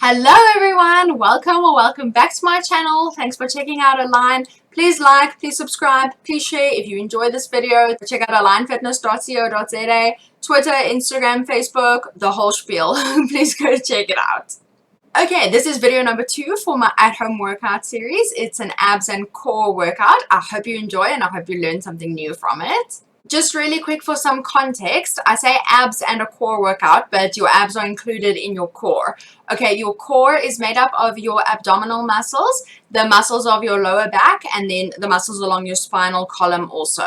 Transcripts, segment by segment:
Hello everyone, welcome or welcome back to my channel. Thanks for checking out Align. Please like, please subscribe, please share if you enjoyed this video. Check out alignfitness.co.za, Twitter, Instagram, Facebook, the whole spiel. Please go check it out. Okay, this is video number 2 for my at-home workout series. It's an abs and core workout. I hope you enjoy and I hope you learned something new from it. Just really quick for some context, I say abs and a core workout, but your abs are included in your core. Okay, your core is made up of your abdominal muscles, the muscles of your lower back, and then the muscles along your spinal column also.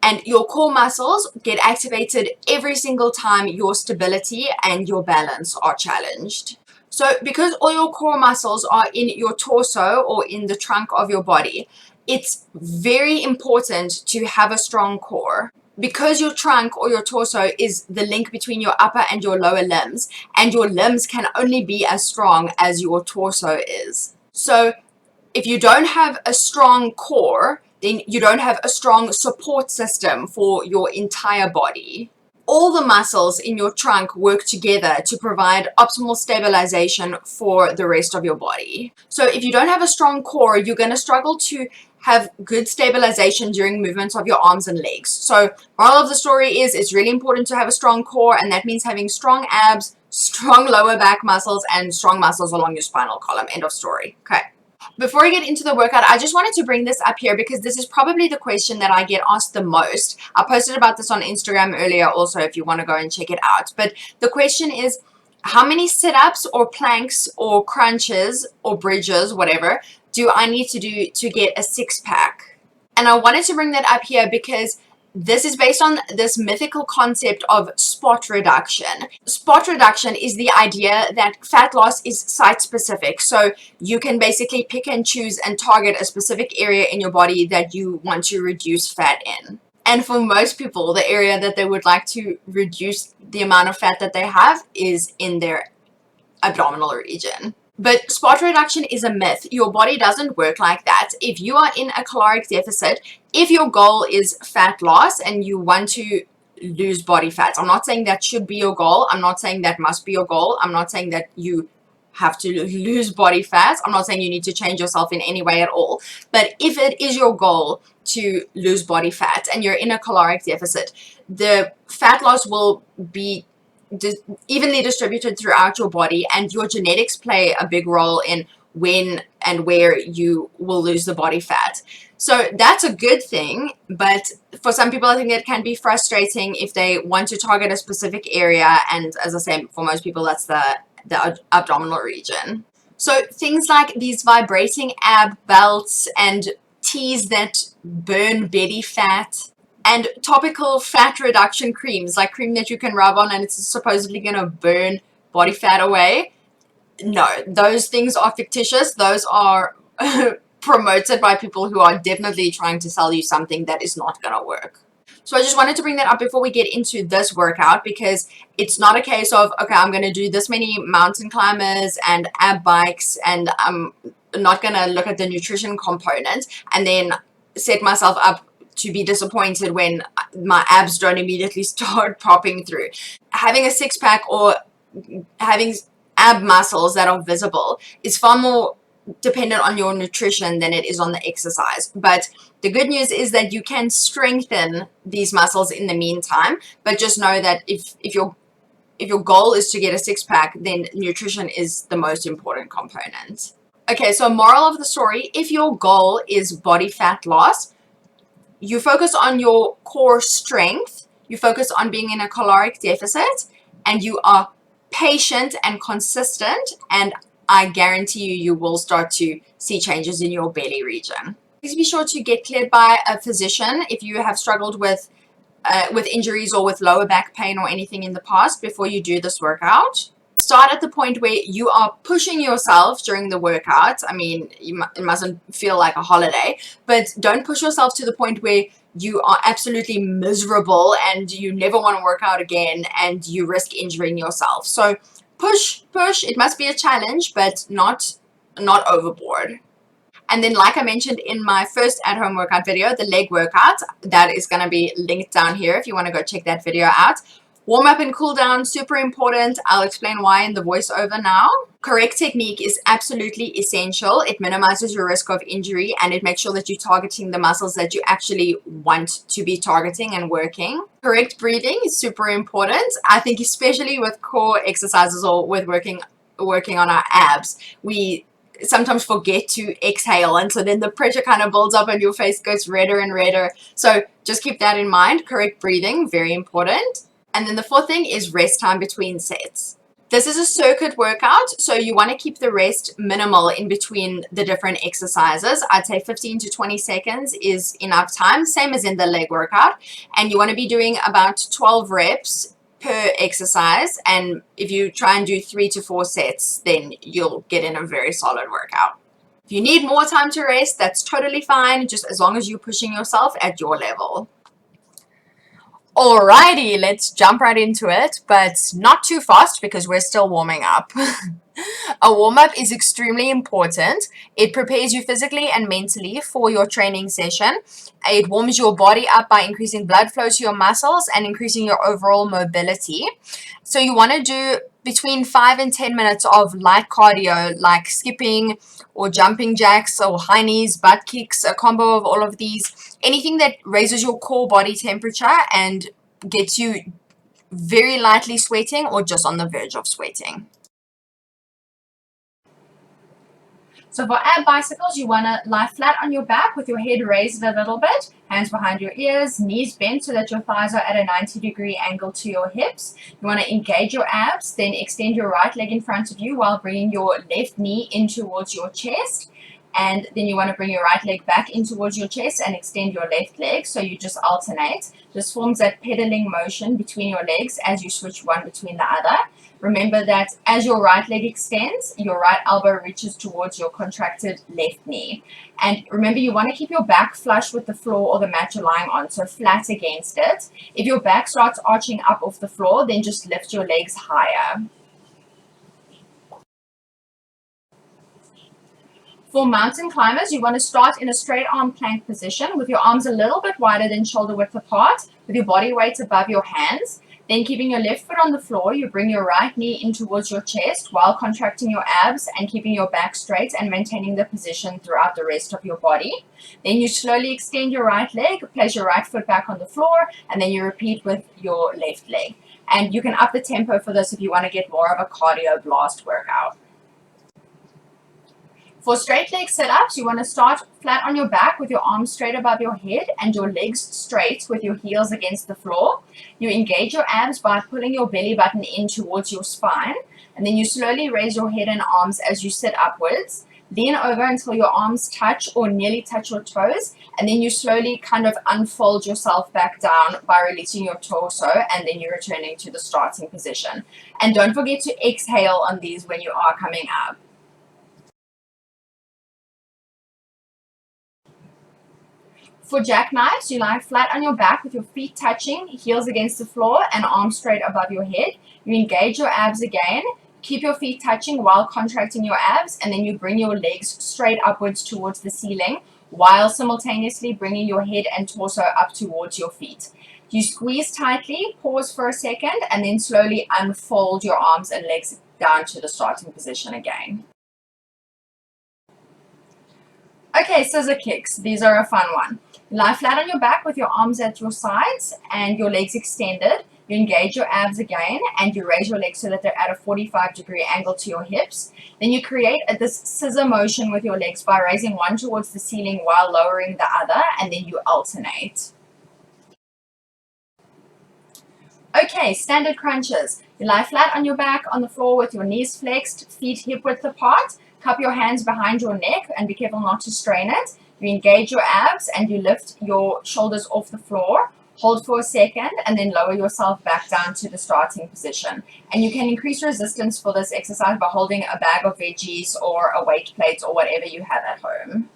And your core muscles get activated every single time your stability and your balance are challenged. So because all your core muscles are in your torso or in the trunk of your body, it's very important to have a strong core. Because your trunk or your torso is the link between your upper and your lower limbs, and your limbs can only be as strong as your torso is. So if you don't have a strong core, then you don't have a strong support system for your entire body. All the muscles in your trunk work together to provide optimal stabilization for the rest of your body. So if you don't have a strong core, you're going to struggle to have good stabilization during movements of your arms and legs. So moral of the story is it's really important to have a strong core, and that means having strong abs, strong lower back muscles, and strong muscles along your spinal column. End of story. Okay. Before I get into the workout, I just wanted to bring this up here because this is probably the question that I get asked the most. I posted about this on Instagram earlier also if you want to go and check it out. But the question is, how many sit-ups or planks or crunches or bridges, whatever, do I need to do to get a six-pack? And I wanted to bring that up here because this is based on this mythical concept of spot reduction. Spot reduction is the idea that fat loss is site-specific. So you can basically pick and choose and target a specific area in your body that you want to reduce fat in. And for most people, the area that they would like to reduce the amount of fat that they have is in their abdominal region. But spot reduction is a myth. Your body doesn't work like that. If you are in a caloric deficit, if your goal is fat loss and you want to lose body fat, I'm not saying that should be your goal. I'm not saying that must be your goal. I'm not saying that you have to lose body fat. I'm not saying you need to change yourself in any way at all. But if it is your goal to lose body fat and you're in a caloric deficit, the fat loss will be evenly distributed throughout your body, and your genetics play a big role in when and where you will lose the body fat. So that's a good thing, but for some people I think it can be frustrating if they want to target a specific area, and as I say, for most people that's the abdominal region. So things like these vibrating ab belts and teas that burn belly fat, and topical fat reduction creams, like cream that you can rub on and it's supposedly going to burn body fat away. No, those things are fictitious. Those are promoted by people who are definitely trying to sell you something that is not going to work. So I just wanted to bring that up before we get into this workout, because it's not a case of, okay, I'm going to do this many mountain climbers and ab bikes and I'm not going to look at the nutrition component and then set myself up to be disappointed when my abs don't immediately start popping through. Having a six-pack or having ab muscles that are visible is far more dependent on your nutrition than it is on the exercise. But the good news is that you can strengthen these muscles in the meantime, but just know that if your goal is to get a six-pack, then nutrition is the most important component. Okay, so moral of the story, if your goal is body fat loss, you focus on your core strength, you focus on being in a caloric deficit, and you are patient and consistent, and I guarantee you, you will start to see changes in your belly region. Please be sure to get cleared by a physician if you have struggled with injuries or with lower back pain or anything in the past before you do this workout. Start at the point where you are pushing yourself during the workout. I mean, it mustn't feel like a holiday, but don't push yourself to the point where you are absolutely miserable and you never want to work out again and you risk injuring yourself. So push. It must be a challenge, but not overboard. And then, like I mentioned in my first at-home workout video, the leg workout, that is going to be linked down here if you want to go check that video out. Warm up and cool down, super important. I'll explain why in the voiceover now. Correct technique is absolutely essential. It minimizes your risk of injury and it makes sure that you're targeting the muscles that you actually want to be targeting and working. Correct breathing is super important. I think especially with core exercises or with working on our abs, we sometimes forget to exhale, and so then the pressure kind of builds up and your face goes redder and redder. So just keep that in mind. Correct breathing, very important. And then the fourth thing is rest time between sets. This is a circuit workout, so you want to keep the rest minimal in between the different exercises. I'd say 15 to 20 seconds is enough time, same as in the leg workout. And you want to be doing about 12 reps per exercise. And if you try and do 3 to 4 sets, then you'll get in a very solid workout. If you need more time to rest, that's totally fine, just as long as you're pushing yourself at your level. Alrighty, let's jump right into it, but not too fast because we're still warming up. A warm-up is extremely important. It prepares you physically and mentally for your training session. It warms your body up by increasing blood flow to your muscles and increasing your overall mobility. So you want to do between 5 and 10 minutes of light cardio, like skipping or jumping jacks or high knees, butt kicks, a combo of all of these. Anything that raises your core body temperature and gets you very lightly sweating or just on the verge of sweating. So for ab bicycles, you want to lie flat on your back with your head raised a little bit, hands behind your ears, knees bent so that your thighs are at a 90-degree angle to your hips. You want to engage your abs, then extend your right leg in front of you while bringing your left knee in towards your chest. And then you want to bring your right leg back in towards your chest and extend your left leg, so you just alternate. This forms that pedaling motion between your legs as you switch one between the other. Remember that as your right leg extends, your right elbow reaches towards your contracted left knee. And remember, you want to keep your back flush with the floor or the mat you're lying on, so flat against it. If your back starts arching up off the floor, then just lift your legs higher. For mountain climbers, you want to start in a straight arm plank position with your arms a little bit wider than shoulder width apart, with your body weight above your hands. Then keeping your left foot on the floor, you bring your right knee in towards your chest while contracting your abs and keeping your back straight and maintaining the position throughout the rest of your body. Then you slowly extend your right leg, place your right foot back on the floor, and then you repeat with your left leg. And you can up the tempo for this if you want to get more of a cardio blast workout. For straight leg sit-ups, you want to start flat on your back with your arms straight above your head and your legs straight with your heels against the floor. You engage your abs by pulling your belly button in towards your spine, and then you slowly raise your head and arms as you sit upwards. Lean over until your arms touch or nearly touch your toes, and then you slowly kind of unfold yourself back down by releasing your torso, and then you're returning to the starting position. And don't forget to exhale on these when you are coming up. For jackknives, you lie flat on your back with your feet touching, heels against the floor, and arms straight above your head. You engage your abs again, keep your feet touching while contracting your abs, and then you bring your legs straight upwards towards the ceiling while simultaneously bringing your head and torso up towards your feet. You squeeze tightly, pause for a second, and then slowly unfold your arms and legs down to the starting position again. Okay, scissor kicks. These are a fun one. Lie flat on your back with your arms at your sides and your legs extended. You engage your abs again and you raise your legs so that they're at a 45-degree angle to your hips. Then you create this scissor motion with your legs by raising one towards the ceiling while lowering the other, and then you alternate. Okay, standard crunches. You lie flat on your back on the floor with your knees flexed, feet hip width apart. Cup your hands behind your neck and be careful not to strain it. You engage your abs and you lift your shoulders off the floor. Hold for a second and then lower yourself back down to the starting position. And you can increase resistance for this exercise by holding a bag of veggies or a weight plate or whatever you have at home.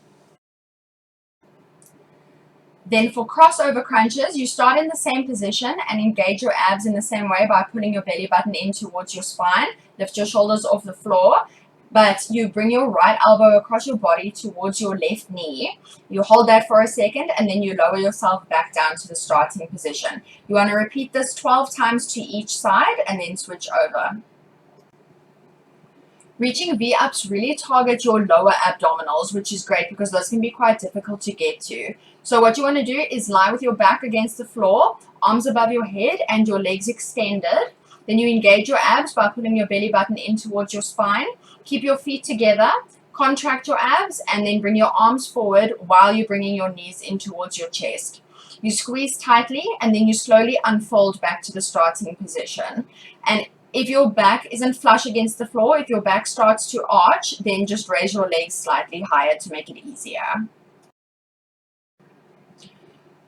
Then for crossover crunches, you start in the same position and engage your abs in the same way by pulling your belly button in towards your spine. Lift your shoulders off the floor. But you bring your right elbow across your body towards your left knee. You hold that for a second, and then you lower yourself back down to the starting position. You want to repeat this 12 times to each side and then switch over. Reaching V-ups really target your lower abdominals, which is great because those can be quite difficult to get to. So what you want to do is lie with your back against the floor, arms above your head and your legs extended. Then you engage your abs by pulling your belly button in towards your spine. Keep your feet together, contract your abs, and then bring your arms forward while you're bringing your knees in towards your chest. You squeeze tightly and then you slowly unfold back to the starting position. And if your back isn't flush against the floor, if your back starts to arch, then just raise your legs slightly higher to make it easier.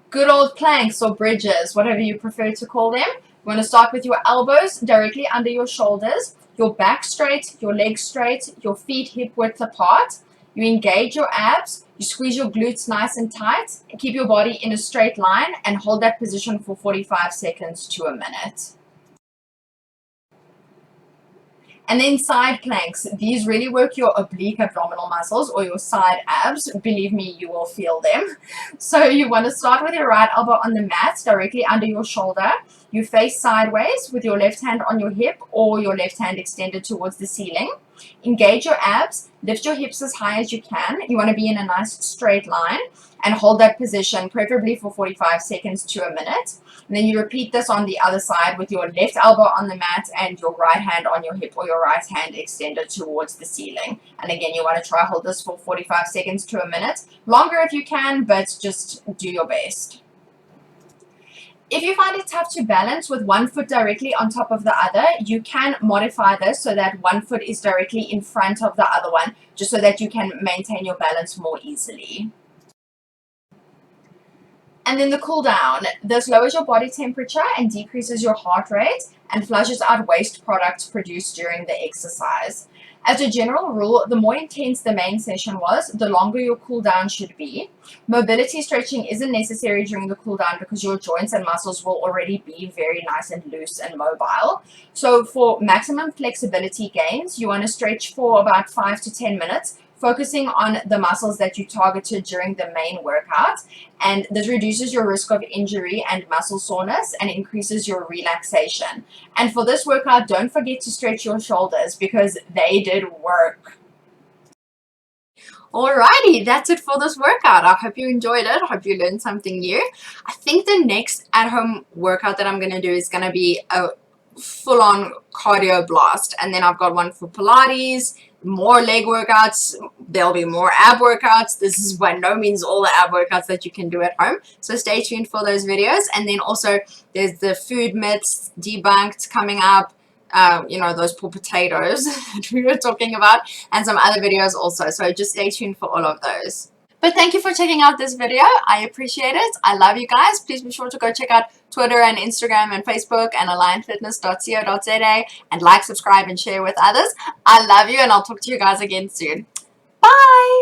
Good old planks or bridges, whatever you prefer to call them. You want to start with your elbows directly under your shoulders, your back straight, your legs straight, your feet hip width apart. You engage your abs, you squeeze your glutes nice and tight, keep your body in a straight line and hold that position for 45 seconds to a minute. And then side planks. These really work your oblique abdominal muscles or your side abs. Believe me, you will feel them. So you want to start with your right elbow on the mat directly under your shoulder. You face sideways with your left hand on your hip or your left hand extended towards the ceiling. Engage your abs. Lift your hips as high as you can. You want to be in a nice straight line and hold that position preferably for 45 seconds to a minute. And then you repeat this on the other side with your left elbow on the mat and your right hand on your hip or your right hand extended towards the ceiling. And again, you want to try hold this for 45 seconds to a minute. Longer if you can, but just do your best. If you find it tough to balance with one foot directly on top of the other, you can modify this so that one foot is directly in front of the other one, just so that you can maintain your balance more easily. And then the cool down. This lowers your body temperature and decreases your heart rate and flushes out waste products produced during the exercise. As a general rule, the more intense the main session was, the longer your cool down should be. Mobility stretching isn't necessary during the cool down because your joints and muscles will already be very nice and loose and mobile. So for maximum flexibility gains, you want to stretch for about 5 to 10 minutes, focusing on the muscles that you targeted during the main workout. And this reduces your risk of injury and muscle soreness and increases your relaxation. And for this workout, don't forget to stretch your shoulders because they did work. Alrighty, that's it for this workout. I hope you enjoyed it. I hope you learned something new. I think the next at-home workout that I'm going to do is going to be a full-on cardio blast. And then I've got one for Pilates, more leg workouts, there'll be more ab workouts. This is by no means all the ab workouts that you can do at home, so stay tuned for those videos. And then also there's the food myths debunked coming up, you know, those poor potatoes that we were talking about, and some other videos also, so just stay tuned for all of those. But thank you for checking out this video. I appreciate it. I love you guys. Please be sure to go check out Twitter and Instagram and Facebook and alignfitness.co.za and like, subscribe, and share with others. I love you, and I'll talk to you guys again soon. Bye!